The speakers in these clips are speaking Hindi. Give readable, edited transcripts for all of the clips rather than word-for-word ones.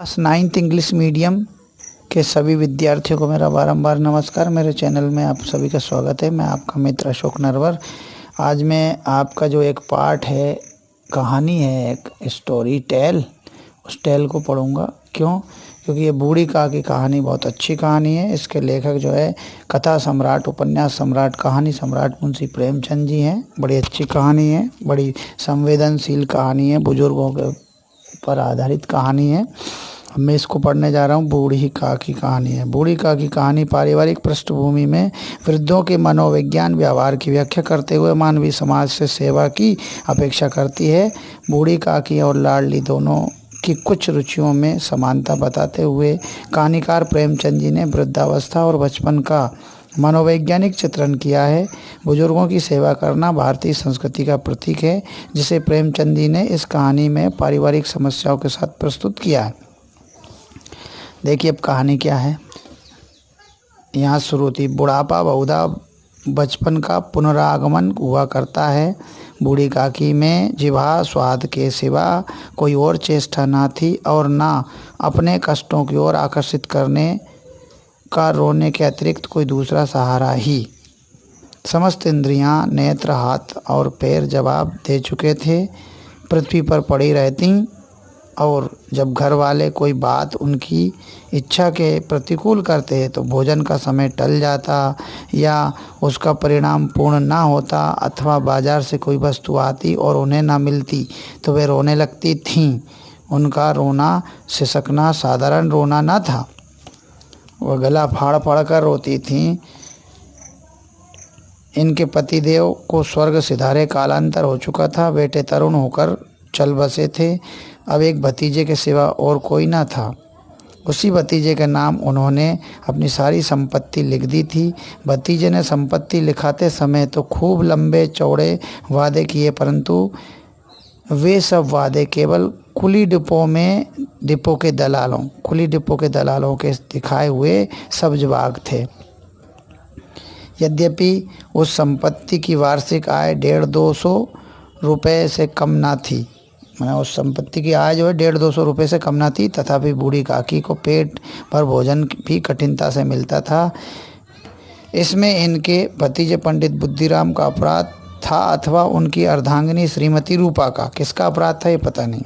क्लास 9th इंग्लिश मीडियम के सभी विद्यार्थियों को मेरा बारंबार नमस्कार। मेरे चैनल में आप सभी का स्वागत है। मैं आपका मित्र अशोक नरवर। आज मैं आपका जो एक पार्ट है, कहानी है, एक स्टोरी टेल, उस टेल को पढ़ूंगा। क्योंकि ये बूढ़ी कां की कहानी बहुत अच्छी कहानी है। इसके लेखक जो है कथा सम्राट, उपन्यास सम्राट, कहानी सम्राट मुंशी प्रेमचंद जी हैं। बड़ी अच्छी कहानी है, बड़ी संवेदनशील कहानी है, बुजुर्गों के पर आधारित कहानी है। मैं इसको पढ़ने जा रहा हूँ। बूढ़ी कां की कहानी है। बूढ़ी कां की कहानी पारिवारिक पृष्ठभूमि में वृद्धों के मनोविज्ञान व्यवहार की व्याख्या करते हुए मानवीय समाज से सेवा की अपेक्षा करती है। बूढ़ी कां की और लाडली दोनों की कुछ रुचियों में समानता बताते हुए कहानीकार प्रेमचंद जी ने वृद्धावस्था और बचपन का मनोवैज्ञानिक चित्रण किया है। बुजुर्गों की सेवा करना भारतीय संस्कृति का प्रतीक है, जिसे प्रेमचंद जी ने इस कहानी में पारिवारिक समस्याओं के साथ प्रस्तुत किया है। देखिए अब कहानी क्या है। यहाँ शुरू थी। बुढ़ापा बहुधा बचपन का पुनरागमन हुआ करता है। बूढ़ी काकी में जिह्वा स्वाद के सिवा कोई और चेष्टा ना थी और ना अपने कष्टों की ओर आकर्षित करने का रोने के अतिरिक्त कोई दूसरा सहारा ही। समस्त इंद्रियां, नेत्र, हाथ और पैर जवाब दे चुके थे। पृथ्वी पर पड़ी रहती और जब घर वाले कोई बात उनकी इच्छा के प्रतिकूल करते तो भोजन का समय टल जाता या उसका परिणाम पूर्ण ना होता, अथवा बाजार से कोई वस्तु आती और उन्हें ना मिलती तो वे रोने लगती थीं। उनका रोना सिसकना साधारण रोना न था। वह गला फाड़ फाड़ कर रोती थीं। इनके पतिदेव को स्वर्ग सिधारे कालांतर हो चुका था। बेटे तरुण होकर चल बसे थे। अब एक भतीजे के सिवा और कोई ना था। उसी भतीजे के नाम उन्होंने अपनी सारी संपत्ति लिख दी थी। भतीजे ने संपत्ति लिखाते समय तो खूब लंबे चौड़े वादे किए, परंतु वे सब वादे केवल खुली डिपो के दलालों के दिखाए हुए सब्ज बाग थे। यद्यपि उस संपत्ति की वार्षिक आय 150-200 रुपये से कम ना थी। उस संपत्ति की आय जो है 150-200 रुपये से कम ना थी, तथापि बूढ़ी काकी को पेट भर भोजन भी कठिनता से मिलता था। इसमें इनके भतीजे पंडित बुद्धिराम का अपराध था अथवा उनकी अर्धांगिनी श्रीमती रूपा का। किसका अपराध था ये पता नहीं।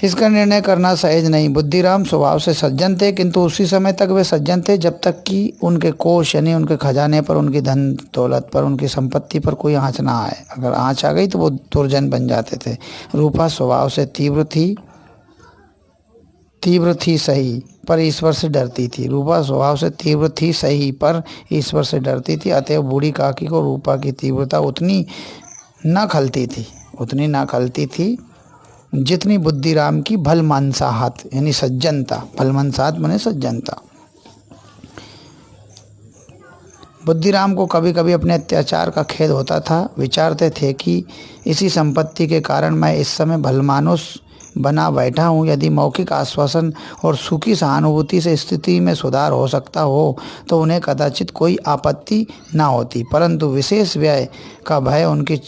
इसका निर्णय करना सहज नहीं। बुद्धिराम स्वभाव से सज्जन थे, किंतु उसी समय तक वे सज्जन थे जब तक कि उनके कोष यानी उनके खजाने पर, उनकी धन दौलत पर, उनकी संपत्ति पर कोई आँच ना आए। अगर आँच आ गई तो वो दुर्जन बन जाते थे। रूपा स्वभाव से तीव्र थी सही, पर ईश्वर से डरती थी। रूपा स्वभाव से तीव्र थी सही, पर ईश्वर से डरती थी। अतएव बूढ़ी काकी को रूपा की तीव्रता उतनी ना खलती थी जितनी बुद्धिराम की भलमनसाहत यानी सज्जनता। भलमनसाहत माने सज्जनता। बुद्धिराम को कभी कभी अपने अत्याचार का खेद होता था। विचारते थे कि इसी संपत्ति के कारण मैं इस समय भलमानुस बना बैठा हूँ। यदि मौखिक आश्वासन और सूखी सहानुभूति से स्थिति में सुधार हो सकता हो तो उन्हें कदाचित कोई आपत्ति ना होती, परंतु विशेष व्यय का भय उनकी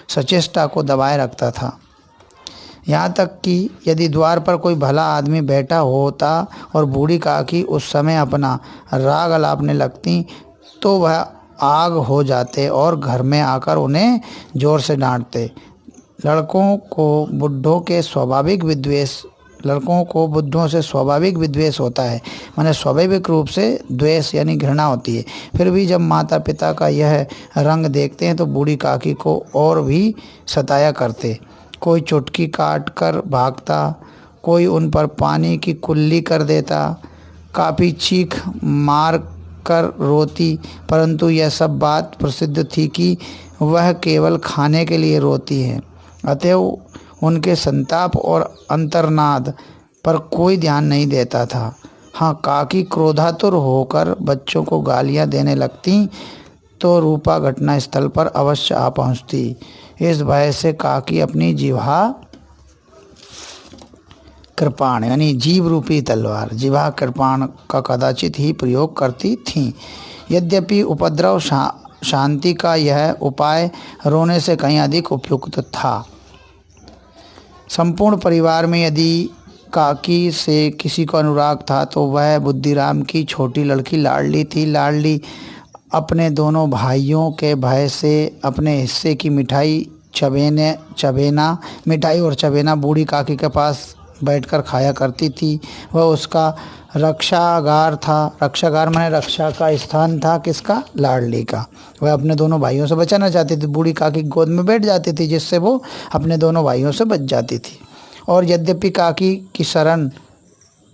सचेष्टा को दबाए रखता था। यहाँ तक कि यदि द्वार पर कोई भला आदमी बैठा होता और बूढ़ी काकी उस समय अपना राग अलापने लगती तो वह आग हो जाते और घर में आकर उन्हें जोर से डांटते। लड़कों को बुढ़ों से स्वाभाविक विद्वेष होता है, माने स्वाभाविक रूप से द्वेष यानी घृणा होती है। फिर भी जब माता पिता का यह रंग देखते हैं तो बूढ़ी काकी को और भी सताया करते। कोई चुटकी काट कर भागता, कोई उन पर पानी की कुल्ली कर देता, काफ़ी चीख मार कर रोती, परंतु यह सब बात प्रसिद्ध थी कि वह केवल खाने के लिए रोती है। अतएव उनके संताप और अंतर्नाद पर कोई ध्यान नहीं देता था। हाँ, काकी क्रोधातुर होकर बच्चों को गालियाँ देने लगती तो रूपा घटना स्थल पर अवश्य आ पहुँचती। इस भय से काकी अपनी जिह्वा कृपाण यानी जीव रूपी तलवार, जिह्वा कृपाण का कदाचित ही प्रयोग करती थीं। यद्यपि उपद्रव शांति का यह उपाय रोने से कहीं अधिक उपयुक्त था। संपूर्ण परिवार में यदि काकी से किसी को अनुराग था तो वह बुद्धिराम की छोटी लड़की लाडली थी। लाडली अपने दोनों भाइयों के भय से अपने हिस्से की मिठाई और चबेना बूढ़ी काकी के पास बैठकर खाया करती थी। वह उसका रक्षागार था। रक्षागार माने रक्षा का स्थान था किसका? लाडली का। वह अपने दोनों भाइयों से बचाना चाहती थी। बूढ़ी काकी की गोद में बैठ जाती थी जिससे वो अपने दोनों भाइयों से बच जाती थी। और यद्यपि काकी की शरण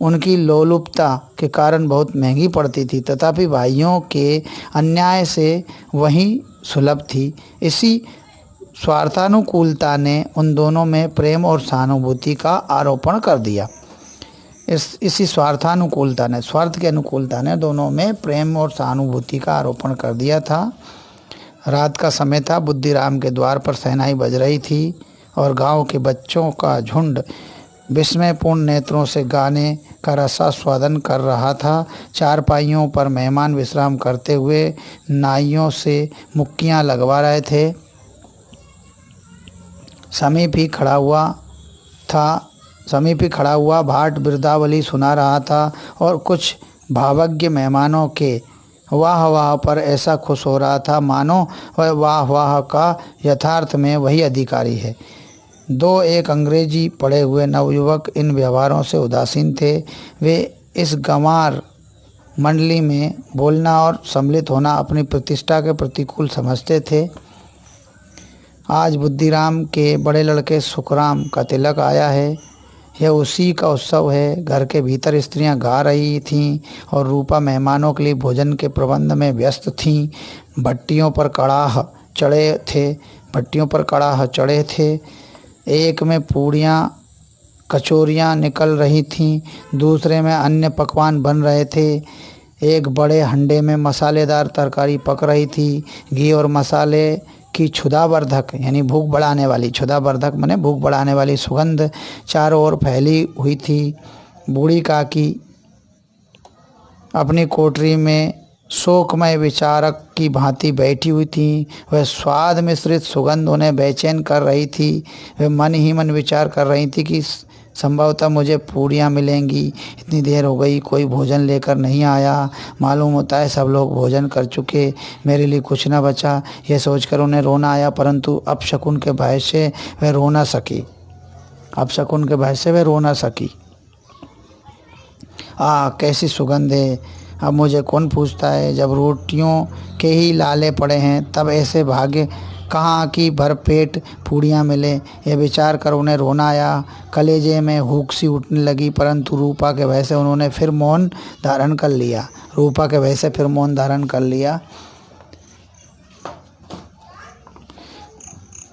उनकी लोलुपता के कारण बहुत महंगी पड़ती थी, तथापि भाइयों के अन्याय से वही सुलभ थी। इसी स्वार्थानुकूलता ने उन दोनों में प्रेम और सहानुभूति का आरोपण कर दिया। इसी स्वार्थ के अनुकूलता ने दोनों में प्रेम और सहानुभूति का आरोपण कर दिया था। रात का समय था। बुद्धिराम के द्वार पर शहनाई बज रही थी और गांव के बच्चों का झुंड विस्मयपूर्ण नेत्रों से गाने का रसास्वादन कर रहा था। चारपाइयों पर मेहमान विश्राम करते हुए नाइयों से मुक्कियां लगवा रहे थे। समीप ही खड़ा हुआ भाट बिरदावली सुना रहा था और कुछ भावज्ञ मेहमानों के वाह वाह पर ऐसा खुश हो रहा था मानो वह वाह वाह का यथार्थ में वही अधिकारी है। एक अंग्रेजी पढ़े हुए नवयुवक इन व्यवहारों से उदासीन थे। वे इस गंवार मंडली में बोलना और सम्मिलित होना अपनी प्रतिष्ठा के प्रतिकूल समझते थे। आज बुद्धिराम के बड़े लड़के सुखराम का तिलक आया है। यह उसी का उत्सव है। घर के भीतर स्त्रियां गा रही थीं और रूपा मेहमानों के लिए भोजन के प्रबंध में व्यस्त थीं। भट्टियों पर कड़ाह चढ़े थे। एक में पूड़ियाँ कचौरियाँ निकल रही थीं, दूसरे में अन्य पकवान बन रहे थे। एक बड़े हंडे में मसालेदार तरकारी पक रही थी। घी और मसाले की क्षुधावर्धक यानी भूख बढ़ाने वाली सुगंध चारों ओर फैली हुई थी। बूढ़ी काकी अपनी कोठरी में शोकमय विचारक की भांति बैठी हुई थी। वह स्वाद मिश्रित सुगंध उन्हें बेचैन कर रही थी। वे मन ही मन विचार कर रही थी कि संभवतः मुझे पूड़ियाँ मिलेंगी। इतनी देर हो गई, कोई भोजन लेकर नहीं आया। मालूम होता है सब लोग भोजन कर चुके, मेरे लिए कुछ न बचा। यह सोचकर उन्हें रोना आया, परंतु अपशकुन के भय से वह रो न सकी। कैसी सुगंध है! अब मुझे कौन पूछता है? जब रोटियों के ही लाले पड़े हैं तब ऐसे भाग्य कहाँ की भरपेट पूड़ियाँ मिले। यह विचार कर उन्हें रोना आया। कलेजे में हुक सी उठने लगी, परंतु रूपा के भय से उन्होंने फिर मौन धारण कर लिया।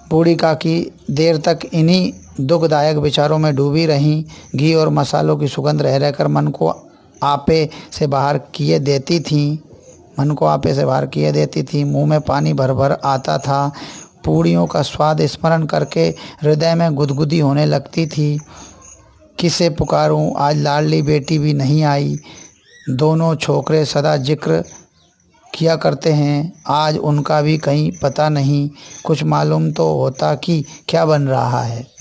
बूढ़ी काकी देर तक इन्हीं दुखदायक विचारों में डूबी रहीं। घी और मसालों की सुगंध रह रहकर मन को आपे से बाहर किए देती थी। मुंह में पानी भर भर आता था। पूड़ियों का स्वाद स्मरण करके हृदय में गुदगुदी होने लगती थी। किसे पुकारूं? आज लाडली बेटी भी नहीं आई। दोनों छोकरे सदा जिक्र किया करते हैं, आज उनका भी कहीं पता नहीं। कुछ मालूम तो होता कि क्या बन रहा है।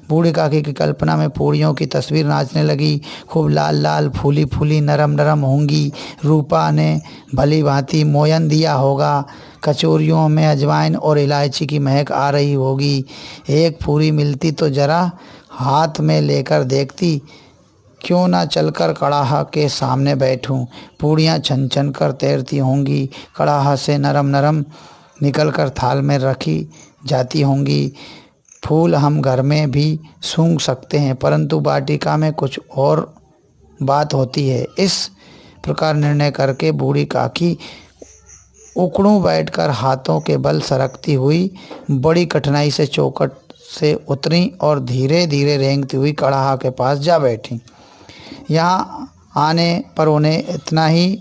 बूढ़ी काकी की कल्पना में पूड़ियों की तस्वीर नाचने लगी। खूब लाल लाल, फूली फूली, नरम नरम होंगी। रूपा ने भली भांति मोयन दिया होगा। कचौरियों में अजवाइन और इलायची की महक आ रही होगी। एक पूरी मिलती तो जरा हाथ में लेकर देखती। क्यों ना चलकर कड़ाह के सामने बैठूं। पूड़ियाँ छन छन कर तैरती होंगी। कड़ाह से नरम नरम निकलकर थाल में रखी जाती होंगी। फूल हम घर में भी सूंघ सकते हैं, परंतु वाटिका में कुछ और बात होती है। इस प्रकार निर्णय करके बूढ़ी काकी उकड़ू बैठकर हाथों के बल सरकती हुई बड़ी कठिनाई से चौखट से उतरी और धीरे धीरे रेंगती हुई कड़ाह के पास जा बैठी। यहाँ आने पर उन्हें इतना ही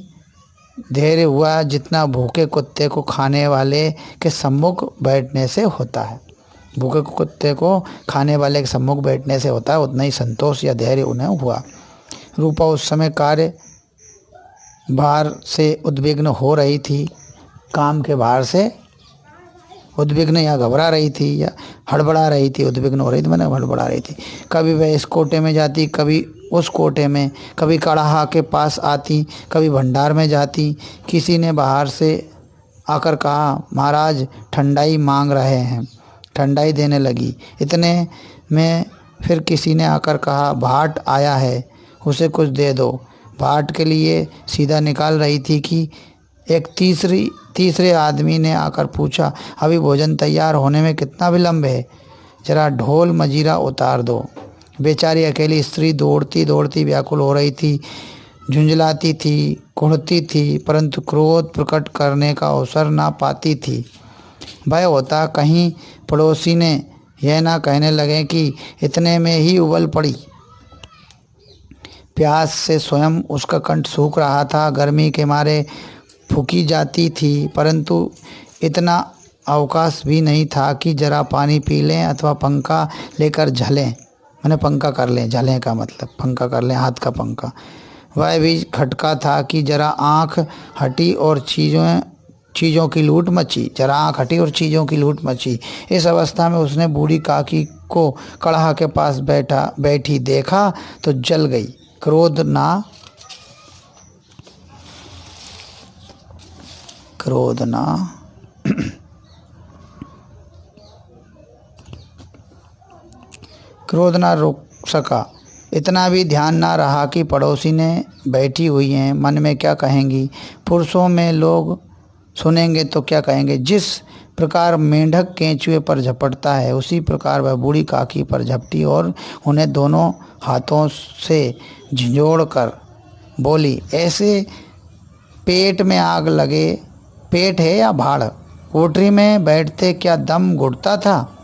धैर्य हुआ जितना भूखे कुत्ते को खाने वाले के सम्मुख बैठने से होता है। उतना ही संतोष या धैर्य उन्हें हुआ। रूपा उस समय कार्य भार से उद्विग्न हो रही थी। काम के भार से उद्विग्न या घबरा रही थी या हड़बड़ा रही थी। उद्विग्न हो रही थी मैंने हड़बड़ा रही थी। कभी वह इस कोटे में जाती, कभी उस कोटे में, कभी कड़ाहा के पास आती, कभी भंडार में जाती। किसी ने बाहर से आकर कहा, महाराज ठंडाई मांग रहे हैं। ठंडाई देने लगी। इतने में फिर किसी ने आकर कहा, भाट आया है, उसे कुछ दे दो। भाट के लिए सीधा निकाल रही थी कि एक तीसरे आदमी ने आकर पूछा, अभी भोजन तैयार होने में कितना विलंब है? जरा ढोल मजीरा उतार दो। बेचारी अकेली स्त्री दौड़ती दौड़ती व्याकुल हो रही थी, झुंझलाती थी, कुढ़ती थी, परंतु क्रोध प्रकट करने का अवसर ना पाती थी। भय होता कहीं पड़ोसी ने यह ना कहने लगे कि इतने में ही उबल पड़ी। प्यास से स्वयं उसका कंठ सूख रहा था, गर्मी के मारे फूकी जाती थी, परंतु इतना अवकाश भी नहीं था कि जरा पानी पी लें अथवा पंखा लेकर झलें। मैंने पंखा कर लें, झलें का मतलब पंखा कर लें, हाथ का पंखा। वह भी खटका था कि जरा आँख हटी और चीज़ों की लूट मची। जरा आँख हटी और चीज़ों की लूट मची। इस अवस्था में उसने बूढ़ी काकी को कड़ाहा के पास बैठी देखा तो जल गई। क्रोध ना क्रोध ना रोक सका। इतना भी ध्यान ना रहा कि पड़ोसी ने बैठी हुई हैं, मन में क्या कहेंगी। पुरुषों में लोग सुनेंगे तो क्या कहेंगे। जिस प्रकार मेंढक केंचुए पर झपटता है, उसी प्रकार वह बूढ़ी काकी पर झपटी और उन्हें दोनों हाथों से झिंझोड़ कर बोली, ऐसे पेट में आग लगे, पेट है या भाड़? कोठरी में बैठते क्या दम घुटता था?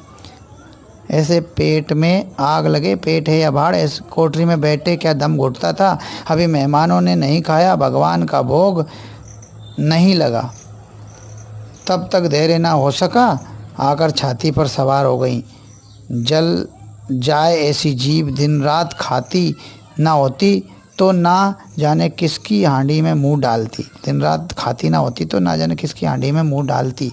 ऐसे पेट में आग लगे, पेट है या भाड़, ऐसे कोठरी में बैठे क्या दम घुटता था? अभी मेहमानों ने नहीं खाया, भगवान का भोग नहीं लगा, तब तक धैर्य ना हो सका, आकर छाती पर सवार हो गई। जल जाए ऐसी जीभ दिन रात खाती ना होती तो ना जाने किसकी हांडी में मुंह डालती। दिन रात खाती ना होती तो ना जाने किसकी हांडी में मुंह डालती।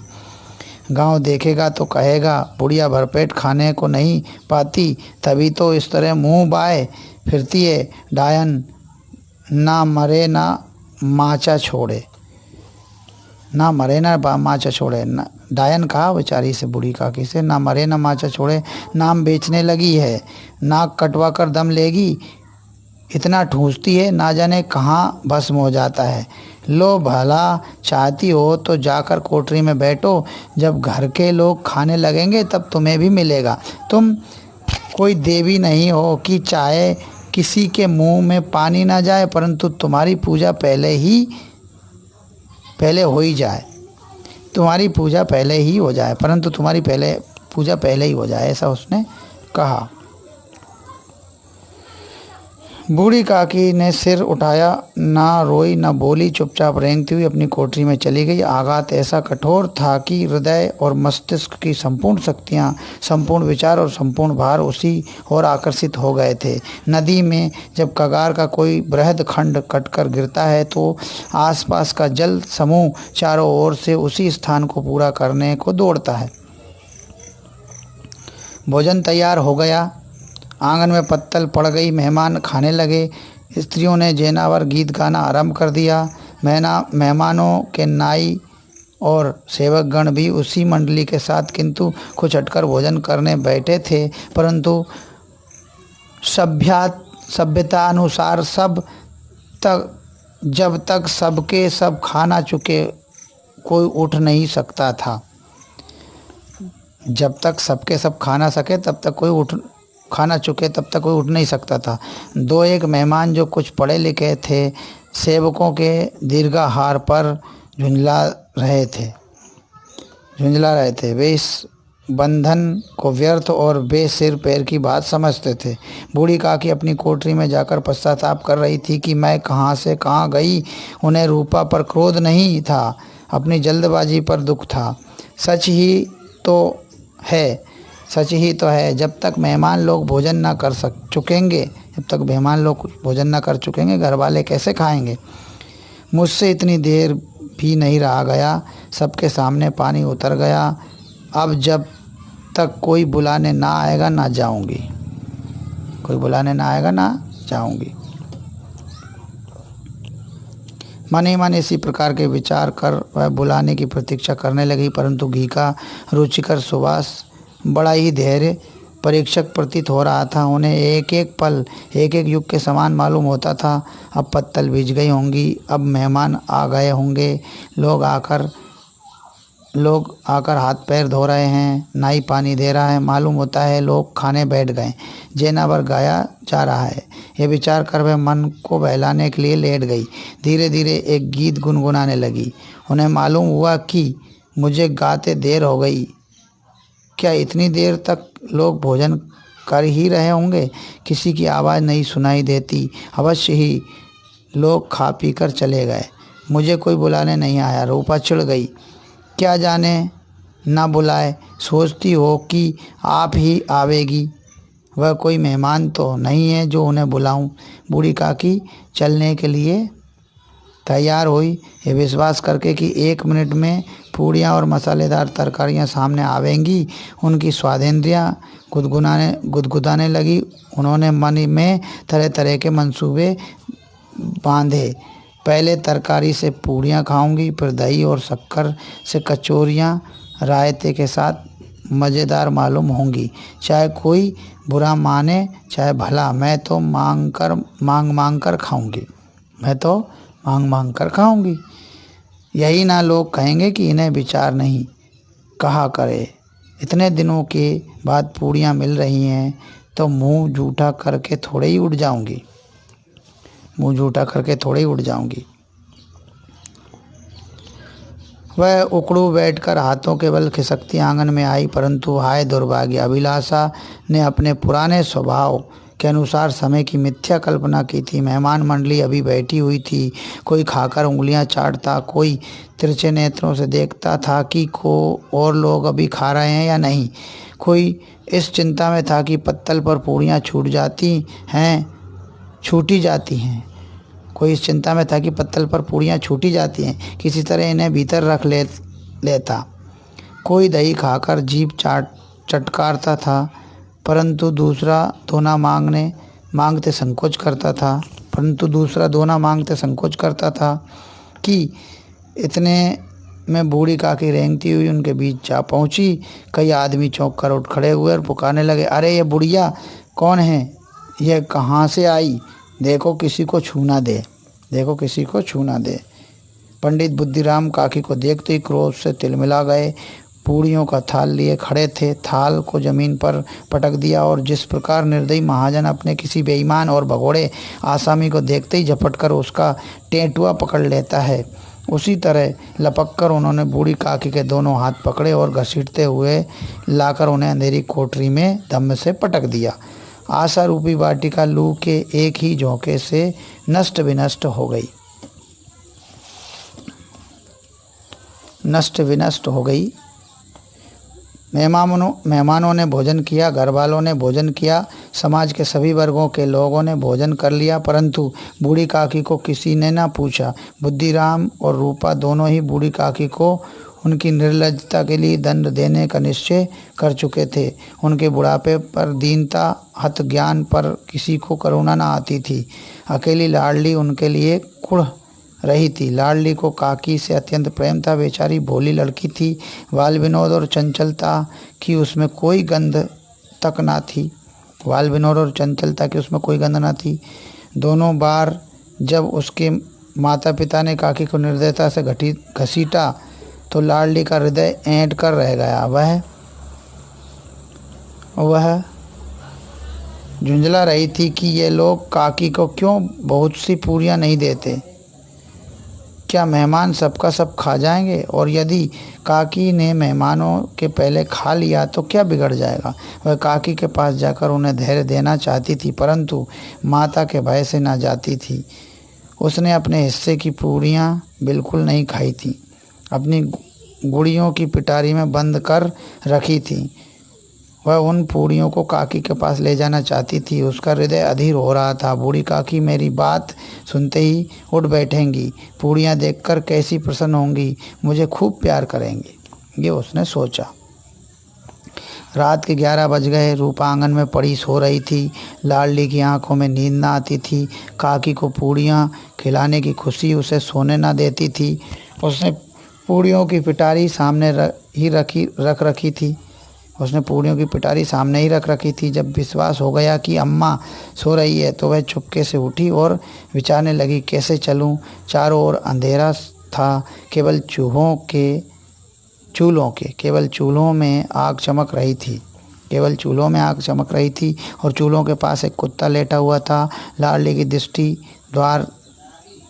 गांव देखेगा तो कहेगा, बुढ़िया भरपेट खाने को नहीं पाती, तभी तो इस तरह मुंह बाए फिरती है। डायन ना मरे ना माचा छोड़े, ना मरे ना माचा छोड़े। डायन कहा बेचारी से, बूढ़ी काकी से, ना मरे ना माचा छोड़े। नाम बेचने लगी है, नाक कटवा कर दम लेगी। इतना ठूंसती है, ना जाने कहाँ भस्म हो जाता है। लो भला चाहती हो तो जाकर कोठरी में बैठो, जब घर के लोग खाने लगेंगे तब तुम्हें भी मिलेगा। तुम कोई देवी नहीं हो कि चाहे किसी के मुंह में पानी ना जाए, परंतु तुम्हारी पूजा पहले हो ही जाए। तुम्हारी पूजा पहले ही हो जाए, परंतु तुम्हारी पूजा पहले ही हो जाए, ऐसा उसने कहा। बूढ़ी काकी ने सिर उठाया, ना रोई ना बोली, चुपचाप रेंगती हुई अपनी कोठरी में चली गई। आघात ऐसा कठोर था कि हृदय और मस्तिष्क की संपूर्ण शक्तियाँ, संपूर्ण विचार और संपूर्ण भार उसी ओर आकर्षित हो गए थे। नदी में जब कगार का कोई बृहद खंड कटकर गिरता है तो आसपास का जल समूह चारों ओर से उसी स्थान को पूरा करने को दौड़ता है। भोजन तैयार हो गया, आंगन में पत्तल पड़ गई, मेहमान खाने लगे। स्त्रियों ने जेनावर गीत गाना आरंभ कर दिया। मेहमानों के नाई और सेवकगण भी उसी मंडली के साथ किंतु कुछ हटकर भोजन करने बैठे थे, परंतु सभ्यता अनुसार जब तक सबके सब खाना चुके कोई उठ नहीं सकता था। जब तक सबके सब खाना सके तब तक कोई खाना चुके तब तक कोई उठ नहीं सकता था। दो एक मेहमान जो कुछ पढ़े लिखे थे, सेवकों के दीर्घाहार पर झुंझला रहे थे। वे इस बंधन को व्यर्थ और बेसिर पैर की बात समझते थे। बूढ़ी काकी अपनी कोठरी में जाकर पश्चाताप कर रही थी कि मैं कहाँ से कहाँ गई। उन्हें रूपा पर क्रोध नहीं था, अपनी जल्दबाजी पर दुख था। सच ही तो है, जब तक मेहमान लोग भोजन ना कर चुकेंगे, घर वाले कैसे खाएंगे। मुझसे इतनी देर भी नहीं रहा गया, सबके सामने पानी उतर गया। अब जब तक कोई बुलाने ना आएगा ना जाऊंगी, कोई बुलाने ना आएगा ना जाऊंगी। मन ही मन इसी प्रकार के विचार कर वह बुलाने की प्रतीक्षा करने लगी, परंतु घी का रुचिकर सुवास बड़ा ही धैर्य परीक्षक प्रतीत हो रहा था। उन्हें एक एक पल एक एक युग के समान मालूम होता था। अब पत्तल भीज गई होंगी, अब मेहमान आ गए होंगे, लोग आकर हाथ पैर धो रहे हैं, नाई पानी दे रहा है, मालूम होता है लोग खाने बैठ गए, जेनावर गाया जा रहा है। ये विचार कर वह मन को बहलाने के लिए लेट गई। धीरे धीरे एक गीत गुनगुनाने लगी। उन्हें मालूम हुआ कि मुझे गाते देर हो गई। क्या इतनी देर तक लोग भोजन कर ही रहे होंगे? किसी की आवाज़ नहीं सुनाई देती। अवश्य ही लोग खा पी कर चले गए, मुझे कोई बुलाने नहीं आया। रूपा चिढ़ गई। क्या जाने ना बुलाए, सोचती हो कि आप ही आवेगी। वह कोई मेहमान तो नहीं है जो उन्हें बुलाऊं। बूढ़ी काकी चलने के लिए तैयार हुई, ये विश्वास करके कि 1 मिनट में पूड़ियाँ और मसालेदार तरकारियाँ सामने आवेंगी। उनकी स्वादेंद्रियाँ गुदगुदाने लगी। उन्होंने मन में तरह तरह के मंसूबे बांधे। पहले तरकारी से पूड़ियाँ खाऊंगी, फिर दही और शक्कर से कचौरियाँ रायते के साथ मज़ेदार मालूम होंगी। चाहे कोई बुरा माने चाहे भला, मैं तो मांग मांग कर खाऊंगी, मैं तो मांग कर खाऊंगी। यही ना लोग कहेंगे कि इन्हें विचार नहीं। कहा करे, इतने दिनों के बाद पूड़ियाँ मिल रही हैं तो मुंह जूठा करके थोड़े ही उठ जाऊंगी, मुंह जूठा करके थोड़े ही उठ जाऊंगी। वह उकड़ू बैठकर हाथों के बल खिसकती आंगन में आई, परंतु हाय दुर्भाग्य, अभिलाषा ने अपने पुराने स्वभाव के अनुसार समय की मिथ्या कल्पना की थी। मेहमान मंडली अभी बैठी हुई थी। कोई खाकर उंगलियां चाटता, कोई तिरछे नेत्रों से देखता था कि और लोग अभी खा रहे हैं या नहीं। कोई इस चिंता में था कि पत्तल पर पूड़ियाँ छूटी जाती हैं। कोई इस चिंता में था कि पत्तल पर पूड़ियाँ छूटी जाती हैं, किसी तरह इन्हें भीतर रख लेता। कोई दही खाकर जीभ चटकारता था, परंतु दूसरा दोना मांगते संकोच करता था कि इतने में बूढ़ी काकी रेंगती हुई उनके बीच जा पहुंची। कई आदमी चौंक कर उठ खड़े हुए और पुकारने लगे, अरे ये बुढ़िया कौन है? यह कहाँ से आई? देखो किसी को छू ना दे। पंडित बुद्धिराम काकी को देखते ही क्रोध से तिलमिला गए। पूड़ियों का थाल लिए खड़े थे, थाल को जमीन पर पटक दिया और जिस प्रकार निर्दयी महाजन अपने किसी बेईमान और भगोड़े आसामी को देखते ही झपट कर उसका टेंटुआ पकड़ लेता है, उसी तरह लपक कर उन्होंने बूढ़ी काकी के दोनों हाथ पकड़े और घसीटते हुए लाकर उन्हें अंधेरी कोठरी में धम्म से पटक दिया। आशा रूपी वाटिका लू के एक ही झोंके से नष्ट विनष्ट हो गई। मेहमानों ने भोजन किया, घर वालों ने भोजन किया, समाज के सभी वर्गों के लोगों ने भोजन कर लिया, परंतु बूढ़ी काकी को किसी ने ना पूछा। बुद्धिराम और रूपा दोनों ही बूढ़ी काकी को उनकी निर्लज्जता के लिए दंड देने का निश्चय कर चुके थे। उनके बुढ़ापे पर दीनता, हत ज्ञान पर किसी को करुणा न आती थी। अकेली लाडली उनके लिए कुढ़ रही थी। लाडली को काकी से अत्यंत प्रेम था। बेचारी भोली लड़की थी, बाल विनोद और चंचलता की उसमें कोई गंध न थी। दोनों बार जब उसके माता पिता ने काकी को निर्दयता से घसीटा तो लाडली का हृदय ऐंठ कर रह गया। वह झुंझला रही थी कि ये लोग काकी को क्यों बहुत सी पूरियां नहीं देते। क्या मेहमान सबका सब खा जाएंगे? और यदि काकी ने मेहमानों के पहले खा लिया तो क्या बिगड़ जाएगा? वह काकी के पास जाकर उन्हें धैर्य देना चाहती थी, परंतु माता के भय से ना जाती थी। उसने अपने हिस्से की पूरियां बिल्कुल नहीं खाई थी, अपनी गुड़ियों की पिटारी में बंद कर रखी थी। वह उन पूड़ियों को काकी के पास ले जाना चाहती थी। उसका हृदय अधीर हो रहा था। बूढ़ी काकी मेरी बात सुनते ही उठ बैठेंगी, पूड़ियाँ देखकर कैसी प्रसन्न होंगी, मुझे खूब प्यार करेंगी, ये उसने सोचा। रात के 11 बज गए। रूपा आंगन में पड़ी सो रही थी। लाडली की आंखों में नींद ना आती थी। काकी को पूड़ियाँ खिलाने की खुशी उसे सोने ना देती थी। उसने पूड़ियों की पिटारी सामने रख रखी थी। उसने पूड़ियों की पिटारी सामने ही रख रखी थी। जब विश्वास हो गया कि अम्मा सो रही है तो वह चुपके से उठी और विचारने लगी, कैसे चलूं। चारों ओर अंधेरा था। केवल चूल्हों में आग चमक रही थी और चूल्हों के पास एक कुत्ता लेटा हुआ था। लाडली की दृष्टि द्वार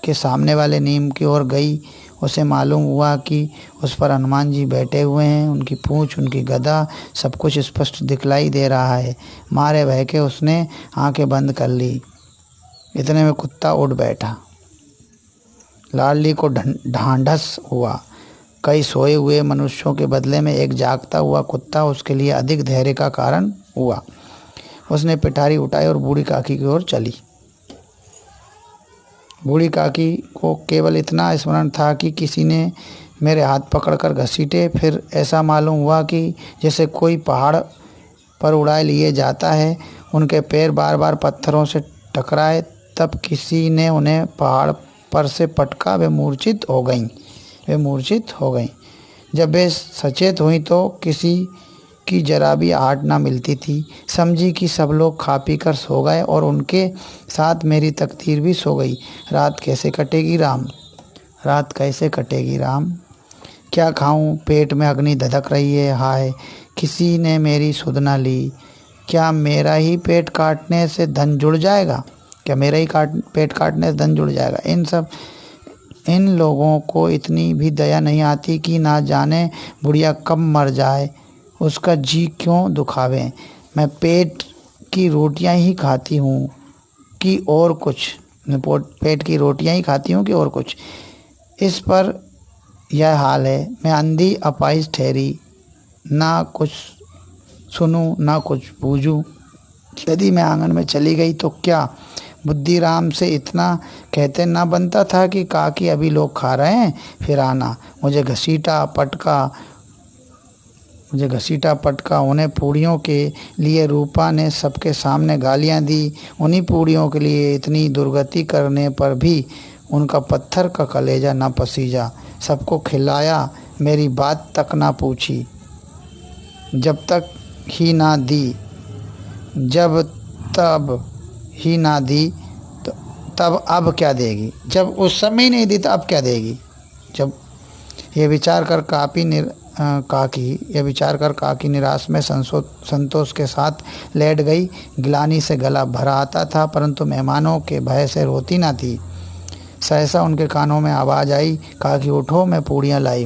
के सामने वाले नीम की ओर गई। उसे मालूम हुआ कि उस पर हनुमान जी बैठे हुए हैं। उनकी पूंछ, उनकी गदा, सब कुछ स्पष्ट दिखलाई दे रहा है। मारे भय के उसने आंखें बंद कर ली। इतने में कुत्ता उठ बैठा। लाडली को ढांढस हुआ। कई सोए हुए मनुष्यों के बदले में एक जागता हुआ कुत्ता उसके लिए अधिक धैर्य का कारण हुआ। उसने पिटारी उठाई और बूढ़ी काकी की ओर चली। बूढ़ी काकी को केवल इतना स्मरण था कि किसी ने मेरे हाथ पकड़कर घसीटे। फिर ऐसा मालूम हुआ कि जैसे कोई पहाड़ पर उड़ाए लिए जाता है। उनके पैर बार बार पत्थरों से टकराए। तब किसी ने उन्हें पहाड़ पर से पटका। वे मूर्छित हो गईं। जब वे सचेत हुई तो किसी की जरा भी आहट ना मिलती थी। समझी कि सब लोग खा पी कर सो गए और उनके साथ मेरी तकदीर भी सो गई। रात कैसे कटेगी राम। क्या खाऊं, पेट में अग्नि धधक रही है। हाय, किसी ने मेरी सुध ना ली। क्या मेरा ही पेट काटने से धन जुड़ जाएगा। इन लोगों को इतनी भी दया नहीं आती कि ना जाने बुढ़िया कब मर जाए, उसका जी क्यों दुखावे। मैं पेट की रोटियां ही खाती हूँ कि और कुछ। इस पर यह हाल है। मैं अंधी अपाहिज ठहरी, ना कुछ सुनूं ना कुछ बूझूं। यदि मैं आंगन में चली गई तो क्या बुद्धिराम से इतना कहते ना बनता था कि काकी अभी लोग खा रहे हैं, फिर आना। मुझे घसीटा पटका। उन्हें पूड़ियों के लिए रूपा ने सबके सामने गालियां दी। उन्हीं पूड़ियों के लिए इतनी दुर्गति करने पर भी उनका पत्थर का कलेजा न पसीजा। सबको खिलाया, मेरी बात तक ना पूछी। जब तब अब क्या देगी। जब उस समय नहीं दी तो अब क्या देगी। जब ये विचार कर काकी निराश में संतोष के साथ लेट गई। गिलानी से गला भरा आता था, परंतु मेहमानों के भय से रोती ना थी। सहसा उनके कानों में आवाज़ आई, काकी उठो, मैं पूड़ियाँ लाई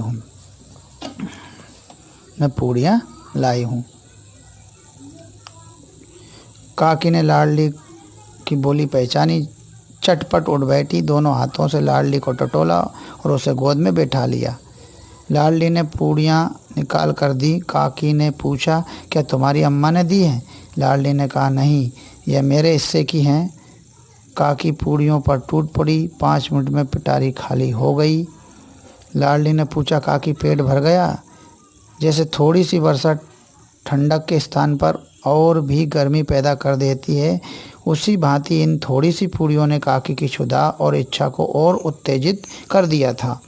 हूँ। काकी ने लाडली की बोली पहचानी। चटपट उठ बैठी। दोनों हाथों से लाडली को टटोला और उसे गोद में बैठा लिया। लाडली ने पूड़ियाँ निकाल कर दी। काकी ने पूछा, क्या तुम्हारी अम्मा ने दी हैं। लाडली ने कहा, नहीं, यह मेरे हिस्से की हैं। काकी पूड़ियों पर टूट पड़ी। 5 मिनट में पिटारी खाली हो गई। लाडली ने पूछा, काकी पेट भर गया। जैसे थोड़ी सी वर्षा ठंडक के स्थान पर और भी गर्मी पैदा कर देती है, उसी भांति इन थोड़ी सी पूड़ियों ने काकी की क्षुधा और इच्छा को और उत्तेजित कर दिया था।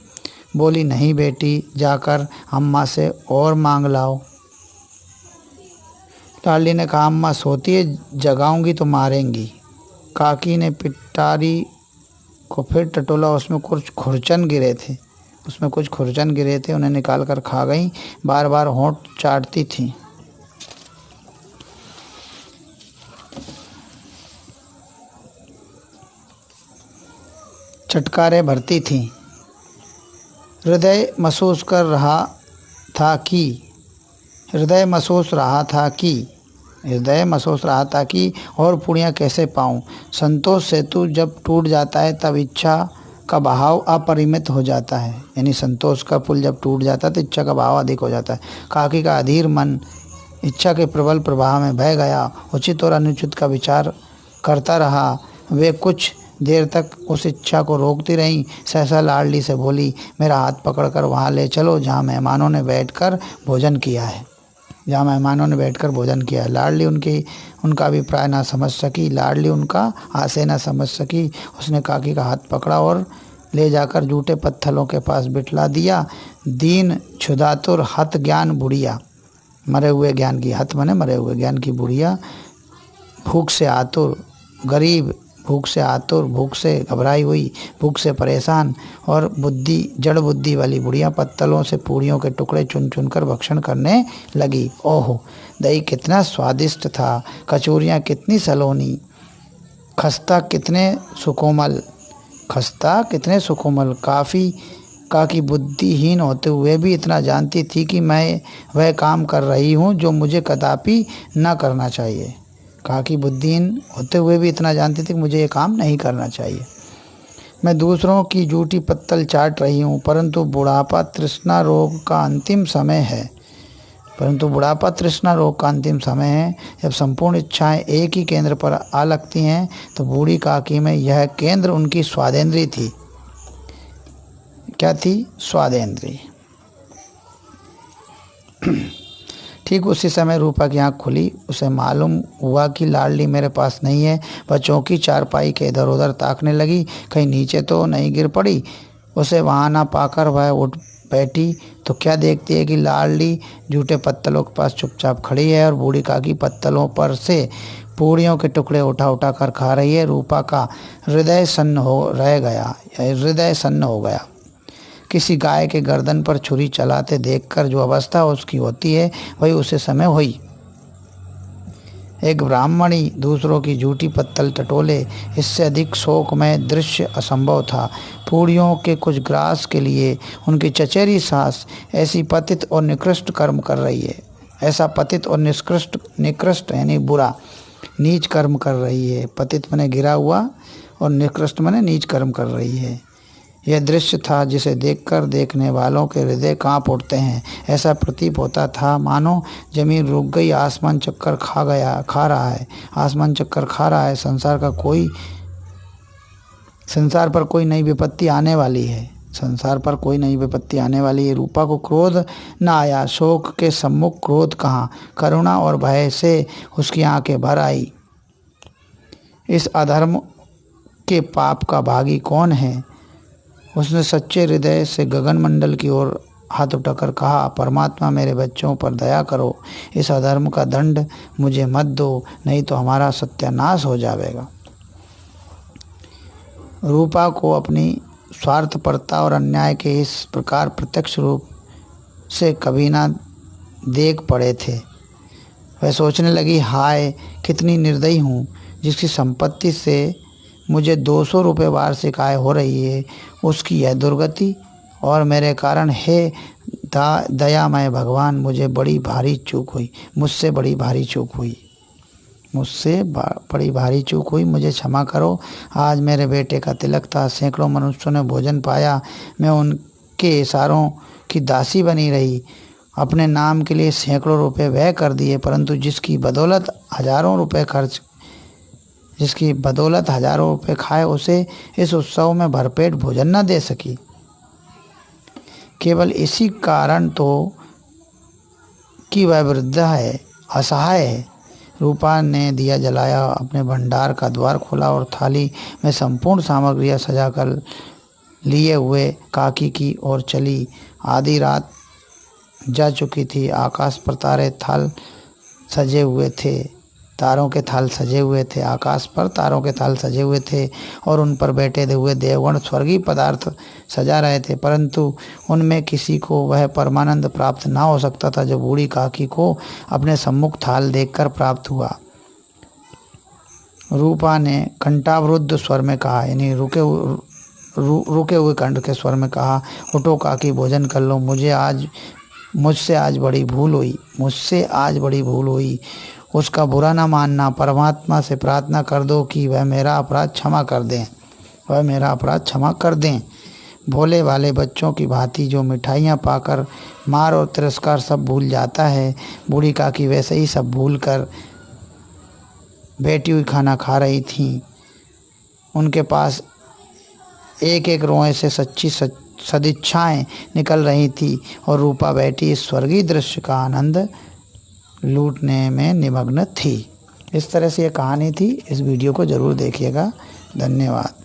बोली, नहीं बेटी, जाकर अम्मा से और मांग लाओ। लाडली ने कहा, अम्मा सोती है, जगाऊंगी तो मारेंगी। काकी ने पिटारी को फिर टटोला। उसमें कुछ खुरचन गिरे थे। उन्हें निकाल कर खा गई। बार बार होंठ चाटती थी। चटकारे भरती थी। हृदय महसूस रहा था कि और पूड़ियाँ कैसे पाऊँ। संतोष सेतु जब टूट जाता है तब इच्छा का बहाव अपरिमित हो जाता है। यानी संतोष का पुल जब टूट जाता है तो इच्छा का बहाव अधिक हो जाता है। काकी का अधीर मन इच्छा के प्रबल प्रवाह में बह गया। उचित और अनुचित का विचार करता रहा। वे कुछ देर तक उस इच्छा को रोकती रहीं। सहसा लाडली से बोली, मेरा हाथ पकड़कर वहाँ ले चलो जहाँ मेहमानों ने बैठकर भोजन किया है। जहाँ मेहमानों ने बैठकर भोजन किया। लाडली उनका अभिप्राय ना समझ सकी, लाडली उनका आशय ना समझ सकी। उसने काकी का हाथ पकड़ा और ले जाकर जूठे पत्थरों के पास बिठला दिया। दीन क्षुधातुर हत ज्ञान बुढ़िया, मरे हुए ज्ञान की, हत मने मरे हुए ज्ञान की बुढ़िया, भूख से आतुर, गरीब, भूख से आतुर, भूख से घबराई हुई, भूख से परेशान और जड़ बुद्धि वाली बुढ़िया पत्तलों से पूड़ियों के टुकड़े चुन चुन कर भक्षण करने लगी। ओहो, दही कितना स्वादिष्ट था, कचौरियाँ कितनी सलोनी, खस्ता कितने सुकोमल। काकी बुद्धिहीन होते हुए भी इतना जानती थी कि मैं वह काम कर रही हूँ जो मुझे कदापि न करना चाहिए। काकी बुद्धिहीन होते हुए भी इतना जानती थी कि मुझे ये काम नहीं करना चाहिए। मैं दूसरों की जूठी पत्तल चाट रही हूँ, परंतु बुढ़ापा तृष्णा रोग का अंतिम समय है। जब संपूर्ण इच्छाएं एक ही केंद्र पर आ लगती हैं तो बूढ़ी काकी में यह केंद्र उनकी स्वादेंद्री थी। क्या थी? स्वादेंद्री। ठीक उसी समय रूपा की आँख खुली। उसे मालूम हुआ कि लाडली मेरे पास नहीं है। वह चौकी चारपाई के इधर उधर ताकने लगी, कहीं नीचे तो नहीं गिर पड़ी। उसे वहाँ ना पाकर वह उठ बैठी तो क्या देखती है कि लाडली जूठे पत्तलों के पास चुपचाप खड़ी है और बूढ़ी काकी पत्तलों पर से पूड़ियों के टुकड़े उठा कर खा रही है। रूपा का हृदय सन्न हो गया। किसी गाय के गर्दन पर छुरी चलाते देखकर जो अवस्था उसकी होती है वही उसे समय हुई। एक ब्राह्मणी दूसरों की जूठी पत्तल टटोले, इससे अधिक शोकमय दृश्य असंभव था। पूड़ियों के कुछ ग्रास के लिए उनकी चचेरी सास ऐसा पतित और निकृष्ट कर्म कर रही यानी बुरा, नीच कर्म कर रही है। पतित मने गिरा हुआ और निकृष्ट मने नीच कर्म कर रही है। यह दृश्य था जिसे देखकर देखने वालों के हृदय कांप उठते हैं। ऐसा प्रतीत होता था मानो जमीन रुक गई, आसमान चक्कर खा रहा है। संसार पर कोई नई विपत्ति आने वाली है। रूपा को क्रोध न आया। शोक के सम्मुख क्रोध कहाँ, करुणा और भय से उसकी आंखें भर आई। इस अधर्म के पाप का भागी कौन है? उसने सच्चे हृदय से गगन मंडल की ओर हाथ उठाकर कहा, परमात्मा मेरे बच्चों पर दया करो, इस अधर्म का दंड मुझे मत दो, नहीं तो हमारा सत्यानाश हो जाएगा। रूपा को अपनी स्वार्थपरता और अन्याय के इस प्रकार प्रत्यक्ष रूप से कभी ना देख पड़े थे। वह सोचने लगी, हाय कितनी निर्दयी हूँ, जिसकी संपत्ति से मुझे 200 रुपये वार्षिक आय हो रही है, उसकी यह दुर्गति और मेरे कारण हे दयामय भगवान मुझसे बड़ी भारी चूक हुई, मुझे क्षमा करो। आज मेरे बेटे का तिलक था, सैकड़ों मनुष्यों ने भोजन पाया, मैं उनके इशारों की दासी बनी रही, अपने नाम के लिए सैकड़ों रुपये व्यय कर दिए, परंतु जिसकी बदौलत हजारों रुपये खाए उसे इस उत्सव में भरपेट भोजन न दे सकी। केवल इसी कारण तो कि वह वृद्ध है, असहाय है। रूपा ने दिया जलाया, अपने भंडार का द्वार खोला और थाली में संपूर्ण सामग्रियां सजाकर लिए हुए काकी की ओर चली। आधी रात जा चुकी थी। आकाश पर आकाश पर तारों के थाल सजे हुए थे और उन पर बैठे हुए देवगण स्वर्गीय पदार्थ सजा रहे थे, परंतु उनमें किसी को वह परमानंद प्राप्त ना हो सकता था जो बूढ़ी काकी को अपने सम्मुख थाल देखकर प्राप्त हुआ। रूपा ने कंठावरुद्ध स्वर में कहा, यानी रुके रुके हुए कंठ के स्वर में कहा, उठो काकी, भोजन कर लो। मुझसे आज बड़ी भूल हुई। उसका बुरा न मानना, परमात्मा से प्रार्थना कर दो कि वह मेरा अपराध क्षमा कर दें। भोले वाले बच्चों की भांति जो मिठाइयाँ पाकर मार और तिरस्कार सब भूल जाता है, बूढ़ी काकी वैसे ही सब भूल कर बैठी हुई खाना खा रही थी। उनके पास एक एक रोए से सच्ची सदिच्छाएं निकल रही थी और रूपा बैठी इस स्वर्गीय दृश्य का आनंद लूटने में निमग्न थी। इस तरह से ये कहानी थी। इस वीडियो को ज़रूर देखिएगा। धन्यवाद।